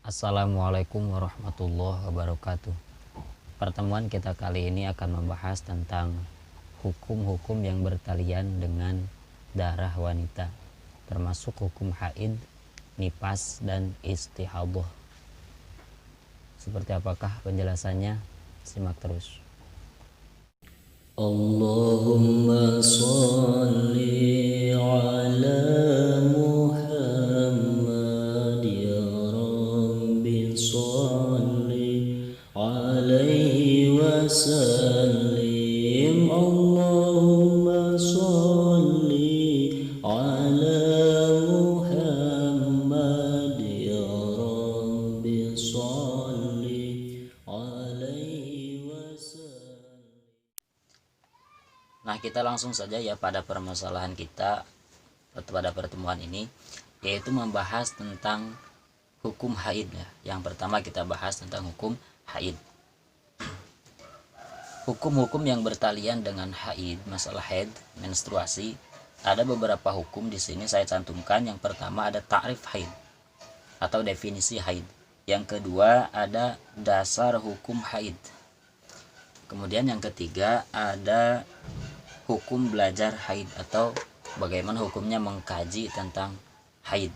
Assalamualaikum warahmatullahi wabarakatuh. Pertemuan kita kali ini akan membahas tentang hukum-hukum yang bertalian dengan darah wanita, termasuk hukum haid, nifas, dan istihadah. Seperti apakah penjelasannya? Simak terus. Allahumma salli ala Muhammad ya Rabbi salli alaihi wasallim. Allahumma salli ala Muhammad ya Rabbi salli alaihi wasallim. Nah, kita langsung saja ya pada permasalahan kita pada pertemuan ini, yaitu membahas tentang hukum haid ya. Yang pertama kita bahas tentang hukum haid. Hukum-hukum yang bertalian dengan haid, masalah haid, menstruasi, ada beberapa hukum di sini saya cantumkan. Yang pertama ada ta'rif haid atau definisi haid. Yang kedua ada dasar hukum haid. Kemudian yang ketiga ada hukum belajar haid atau bagaimana hukumnya mengkaji tentang haid.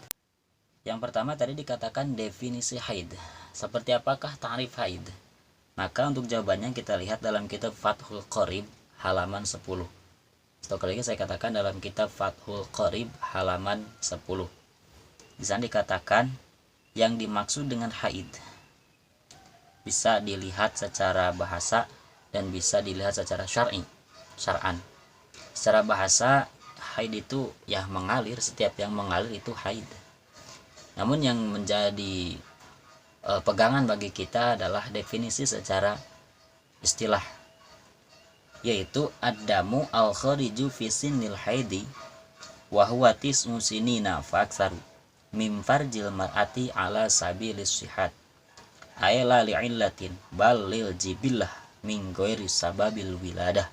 Yang pertama tadi dikatakan definisi haid. Seperti apakah ta'rif haid? Maka untuk jawabannya kita lihat dalam kitab Fathul Qorib halaman 10. Sekali lagi saya katakan dalam kitab Fathul Qorib halaman 10. Di sana dikatakan yang dimaksud dengan haid bisa dilihat secara bahasa dan bisa dilihat secara syar'an. Secara bahasa haid itu ya mengalir, setiap yang mengalir itu haid. Namun yang menjadi pegangan bagi kita adalah definisi secara istilah, yaitu ad-damu al-khariju fi sinnil haidi wa huwa tis'u sinina fa aktsaru mim farjil mar'ati ala sabilis sihat ayla li'illatin bal lil jibillah min ghairi sababil wiladah.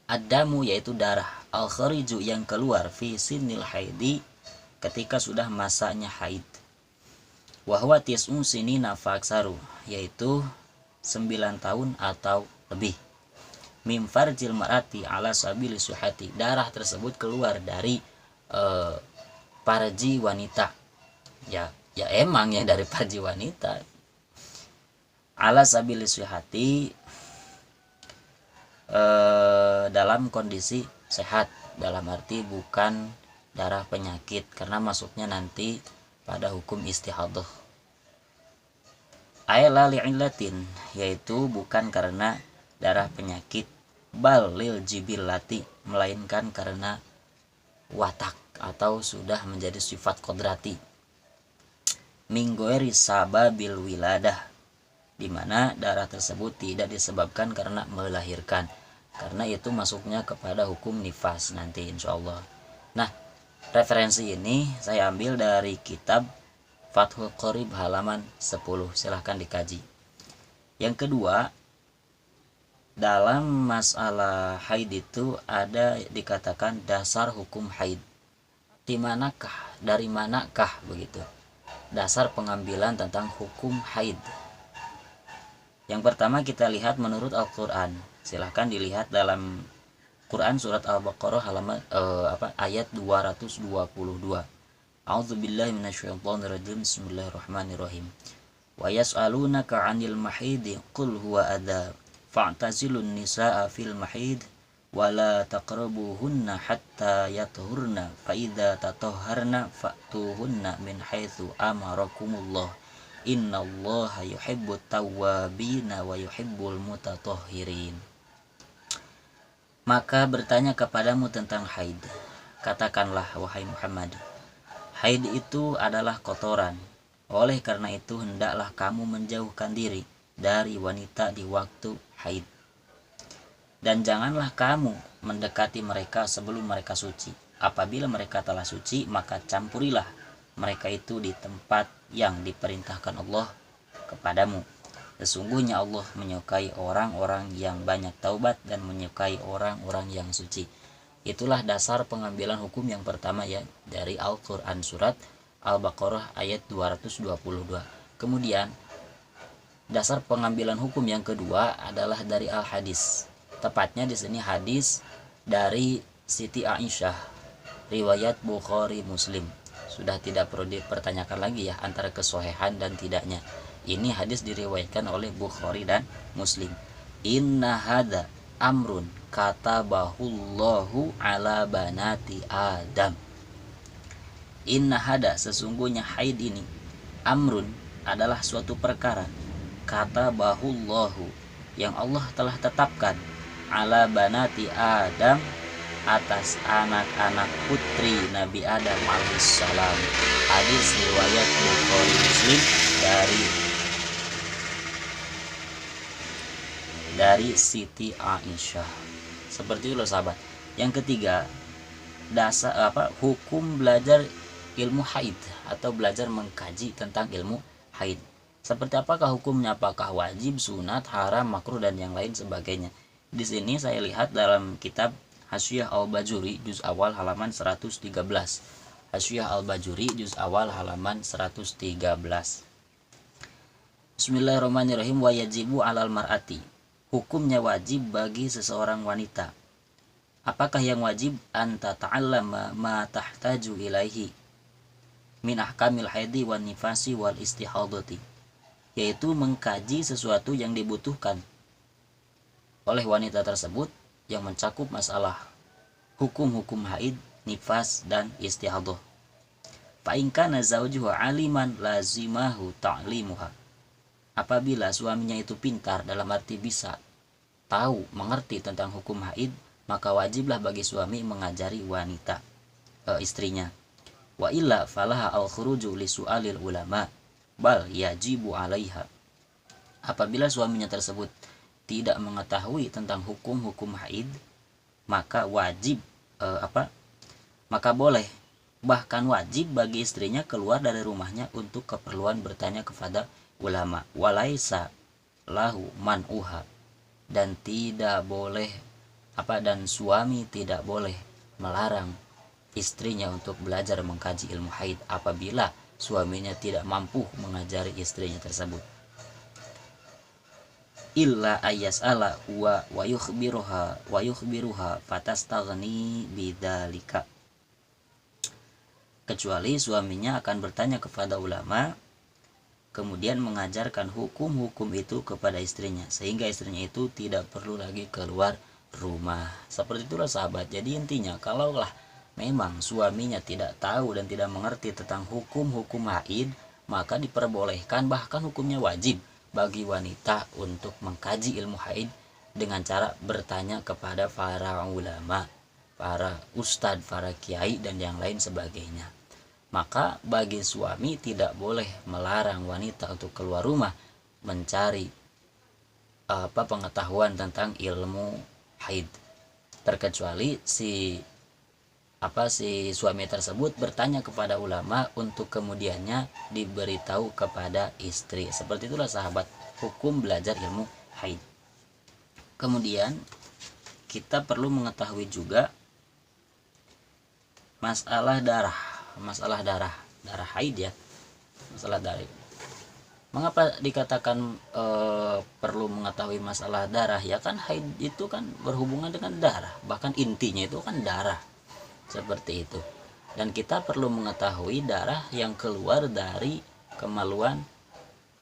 Ad-damu yaitu darah, al-khariju yang keluar fi sinnil haidi ketika sudah masanya haid. Wa huwa tis'u sinina fa aktsaru yaitu 9 tahun atau lebih. Mim farjil mar'ati ala sabilis suhati, darah tersebut keluar dari farji wanita. Ya emang ya dari farji wanita. Ala sabilis suhati dalam kondisi sehat, dalam arti bukan darah penyakit, karena masuknya nanti pada hukum istihadah. Ayla li'illatin, yaitu bukan karena darah penyakit, bal lil jibillati, melainkan karena watak atau sudah menjadi sifat kodrati. Minggoeri sababil wiladah, di mana darah tersebut tidak disebabkan karena melahirkan, karena itu masuknya kepada hukum nifas nanti insyaallah. Nah, referensi ini saya ambil dari kitab Fathul Qorib halaman 10, silahkan dikaji. Yang kedua, dalam masalah haid itu ada dikatakan dasar hukum haid. Di manakah, dari manakah begitu dasar pengambilan tentang hukum haid? Yang pertama kita lihat menurut Al-Quran. Silahkan dilihat dalam Quran surat Al-Baqarah halaman ayat 222. A'udzubillahi minasyaitonirrajim. Bismillahirrahmanirrahim. Wa yas'alunaka 'anil mahidi qul huwa adza fa'tazilun nisaa fil mahid wa la taqrabuhunna hatta yathurna fa idza tatahharna fa'tuhunna min haitsu amarakumullah innallaha yuhibbut tawwabina wa yuhibbul mutatahhirin. Maka bertanya kepadamu tentang haid, katakanlah wahai Muhammad, haid itu adalah kotoran. Oleh karena itu hendaklah kamu menjauhkan diri dari wanita di waktu haid. Dan janganlah kamu mendekati mereka sebelum mereka suci. Apabila mereka telah suci, maka campurilah mereka itu di tempat yang diperintahkan Allah kepadamu. Sesungguhnya Allah menyukai orang-orang yang banyak taubat dan menyukai orang-orang yang suci. Itulah dasar pengambilan hukum yang pertama ya dari Al-Quran surat Al-Baqarah ayat 222. Kemudian dasar pengambilan hukum yang kedua adalah dari al-hadis. Tepatnya di sini hadis dari Siti Aisyah, riwayat Bukhari Muslim. Sudah tidak perlu dipertanyakan lagi ya antara kesohihan dan tidaknya. Ini hadis diriwayatkan oleh Bukhari dan Muslim. Inna hada amrun katabahullahu ala banati Adam. Inna hada, sesungguhnya haid ini, amrun, adalah suatu perkara, katabahullahu, yang Allah telah tetapkan, ala banati Adam, atas anak-anak putri Nabi Adam alaihissalam. Hadis riwayat Bukhari Muslim dari Siti Aisyah. Seperti itu loh sahabat. Yang ketiga, dasar hukum belajar ilmu haid atau belajar mengkaji tentang ilmu haid. Seperti apakah hukumnya? Apakah wajib, sunat, haram, makruh, dan yang lain sebagainya. Di sini saya lihat dalam kitab Hasyiah Al-Bajuri juz awal halaman 113. Hasyiah Al-Bajuri juz awal halaman 113. Bismillahirrahmanirrahim. Wa yajibu 'alal mar'ati. Hukumnya wajib bagi seseorang wanita. Apakah yang wajib? Anta ta'allama ma tahtaju ilaihi min ahkamil haidi wan nifasi wal istihadati, yaitu mengkaji sesuatu yang dibutuhkan oleh wanita tersebut yang mencakup masalah hukum-hukum haid, nifas, dan istihadah. Fa in kana zawjuha aliman lazimahu ta'limuha. Apabila suaminya itu pintar, dalam arti bisa tahu, mengerti tentang hukum haid, maka wajiblah bagi suami mengajari wanita, istrinya. Wa illa falaha al-khuruju li su'alil ulama bal yajibu 'alaiha. Apabila suaminya tersebut tidak mengetahui tentang hukum-hukum haid, maka wajib maka boleh, bahkan wajib bagi istrinya keluar dari rumahnya untuk keperluan bertanya kepada ulama. Walaisa lahu man'uha, dan tidak boleh dan suami tidak boleh melarang istrinya untuk belajar mengkaji ilmu haid apabila suaminya tidak mampu mengajari istrinya tersebut. Illa ayyas'ala wa yukhbiruha fatastaghni bidzalika. Kecuali suaminya akan bertanya kepada ulama, kemudian mengajarkan hukum-hukum itu kepada istrinya, sehingga istrinya itu tidak perlu lagi keluar rumah. Seperti itulah sahabat. Jadi intinya, kalaulah memang suaminya tidak tahu dan tidak mengerti tentang hukum-hukum haid, maka diperbolehkan, bahkan hukumnya wajib bagi wanita untuk mengkaji ilmu haid dengan cara bertanya kepada para ulama, para ustadz, para kiai, dan yang lain sebagainya. Maka bagi suami tidak boleh melarang wanita untuk keluar rumah mencari pengetahuan tentang ilmu haid, terkecuali si suami tersebut bertanya kepada ulama untuk kemudiannya diberitahu kepada istri. Seperti itulah sahabat hukum belajar ilmu haid. Kemudian kita perlu mengetahui juga masalah darah haid ya, masalah darah. Mengapa dikatakan perlu mengetahui masalah darah? Ya kan haid itu kan berhubungan dengan darah, bahkan intinya itu kan darah. Seperti itu. Dan kita perlu mengetahui darah yang keluar dari kemaluan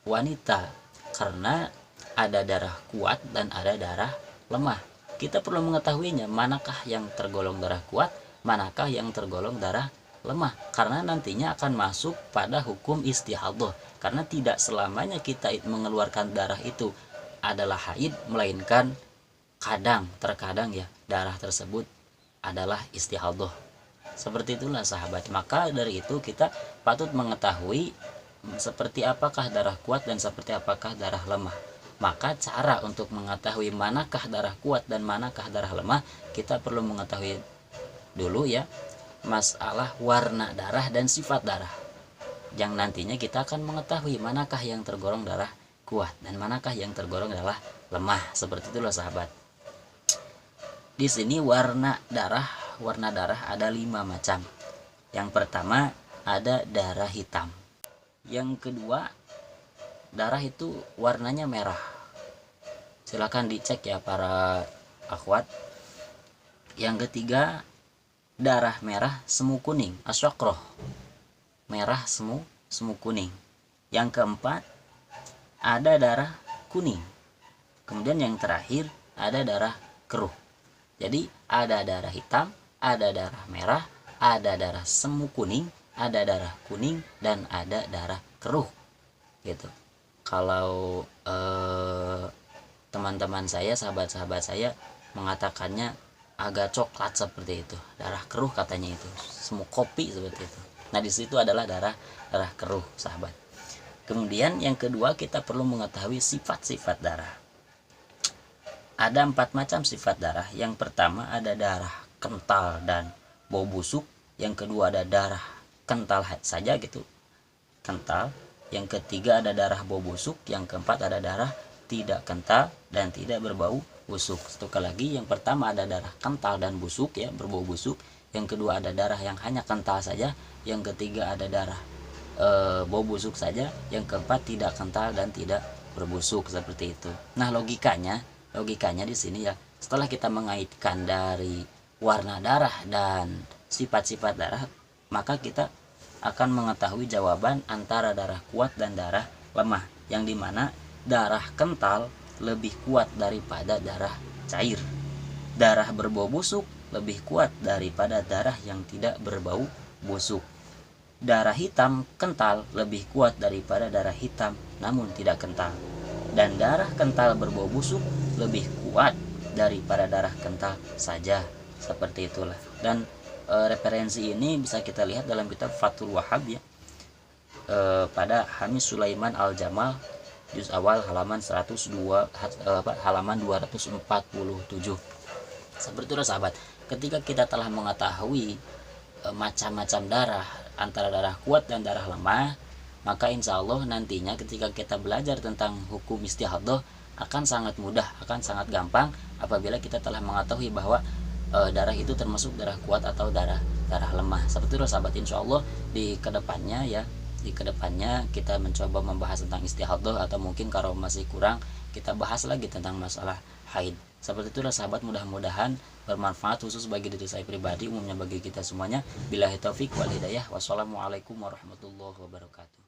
wanita, karena ada darah kuat dan ada darah lemah. Kita perlu mengetahuinya, manakah yang tergolong darah kuat, manakah yang tergolong darah lemah, karena nantinya akan masuk pada hukum istihadah. Karena tidak selamanya kita mengeluarkan darah itu adalah haid, melainkan terkadang ya darah tersebut adalah istihadah. Seperti itulah sahabat. Maka dari itu kita patut mengetahui seperti apakah darah kuat dan seperti apakah darah lemah. Maka cara untuk mengetahui manakah darah kuat dan manakah darah lemah, kita perlu mengetahui dulu ya masalah warna darah dan sifat darah, yang nantinya kita akan mengetahui manakah yang tergolong darah kuat dan manakah yang tergolong darah lemah. Seperti itulah sahabat. Di sini warna darah ada 5 macam. Yang pertama ada darah hitam. Yang kedua, darah itu warnanya merah. Silakan dicek ya para akhwat. Yang ketiga, darah merah semu kuning, asyakroh, merah semu kuning. Yang keempat, ada darah kuning. Kemudian yang terakhir, ada darah keruh. Jadi ada darah hitam, ada darah merah, ada darah semu kuning, ada darah kuning, dan ada darah keruh gitu. Kalau teman-teman saya, sahabat-sahabat saya mengatakannya agak coklat seperti itu, darah keruh katanya, itu semu kopi seperti itu. Nah di situ adalah darah keruh, sahabat. Kemudian yang kedua, kita perlu mengetahui sifat-sifat darah. Ada 4 macam sifat darah. Yang pertama ada darah kental dan bau busuk. Yang kedua ada darah kental saja gitu, kental. Yang ketiga ada darah bau busuk. Yang keempat ada darah tidak kental dan tidak berbau busuk. Sekali lagi, yang pertama ada darah kental dan busuk ya, berbau busuk. Yang kedua ada darah yang hanya kental saja. Yang ketiga ada darah bau busuk saja. Yang keempat tidak kental dan tidak berbusuk, seperti itu. Nah logikanya di sini ya, setelah kita mengaitkan dari warna darah dan sifat-sifat darah, maka kita akan mengetahui jawaban antara darah kuat dan darah lemah, yang dimana darah kental lebih kuat daripada darah cair. Darah berbau busuk lebih kuat daripada darah yang tidak berbau busuk. Darah hitam kental lebih kuat daripada darah hitam namun tidak kental. Dan darah kental berbau busuk lebih kuat daripada darah kental saja. Seperti itulah. Dan referensi ini bisa kita lihat dalam kitab Fathul Wahhab ya, pada Hamis Sulaiman Al-Jamal juz awal halaman 102 halaman 247. Seperti itu sahabat, ketika kita telah mengetahui macam-macam darah, antara darah kuat dan darah lemah, maka insya Allah nantinya ketika kita belajar tentang hukum istihadah akan sangat mudah, akan sangat gampang apabila kita telah mengetahui bahwa darah itu termasuk darah kuat atau darah lemah. Seperti itu sahabat, insya Allah di kedepannya kita mencoba membahas tentang istihadah, atau mungkin kalau masih kurang kita bahas lagi tentang masalah haid. Seperti itulah sahabat, mudah-mudahan bermanfaat khusus bagi diri saya pribadi, umumnya bagi kita semuanya. Billahi taufik wal hidayah. Wassalamualaikum warahmatullahi wabarakatuh.